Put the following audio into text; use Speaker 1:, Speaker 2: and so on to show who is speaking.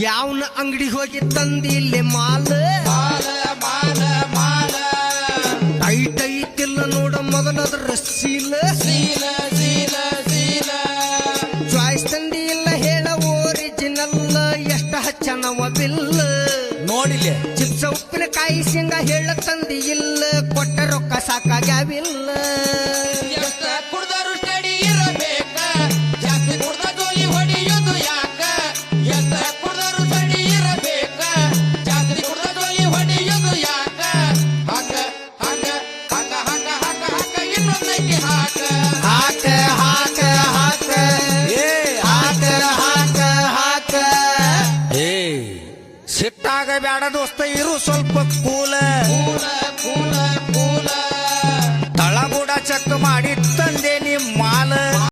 Speaker 1: ಯಾವನ ಅಂಗಡಿ ಹೋಗಿ ತಂದಿ ಇಲ್ಲಿ ಮಾಲ ಟೈಟ್ ಐತಿಲ್ಲ ನೋಡ ಮೊದಲದ್ರ ಸೀಲ ಚಾಯ್ಸ್ ತಂದಿ ಇಲ್ಲ ಹೇಳ ಓರಿಜಿನಲ್ ಎಷ್ಟ ಹಚ್ಚನವ ಬಿಲ್ಲ
Speaker 2: ನೋಡಿಲೆ
Speaker 1: ಚಿಪ್ಸ ಉಪ್ಪಿನಕಾಯಿ ಶೇಂಗಾ ಹೇಳ ತಂದಿ ಇಲ್ಲ ಕೊಟ್ಟ ರೊಕ್ಕ ಸಾಕಾಗ್ಯಾವಿಲ್ಲ
Speaker 2: ಎಷ್ಟ ಕುಡ್ದರು ಸ್ಟಡಿ ಇರಬೇಕ ಜಾಸ್ತಿ ಕುಡ್ದ ಜೋಲಿ ಹೊಡಿಯೋದು ಯಾಕ ಎಷ್ಟ ಕುಡ್ದರು ಸ್ಟಡಿ ಇರಬೇಕ ಜಾಸ್ತಿ ಕುಡ್ದ ಜೋಲಿ ಹೊಡಿಯೋದು ಯಾಕ ಹಾಕ ಹಾಕ ಹಾಕ ಹಾಕ ಹಾಕ ಹಾಕ ಇನ್ನೊಂದಕ್ಕೆ ಹಾಕ
Speaker 1: ಹಾಕ ಹಾಕ ಹಾಕ
Speaker 2: ಏ
Speaker 1: ಹಾಕ ಹಾಕ ಹಾಕ
Speaker 2: ಏ ಸಿಟ್ಟಾಗ ಬ್ಯಾಡ ದೋಸ್ತ ಇರು ಸ್ವಲ್ಪ ಕೂಲ ಕೂಲ ಕೂಲ ಕೂಲ ತಳಬುಡ ಚೆಕ್ ಮಾಡಿ ತಂದೆ ನಿಮ್ಮ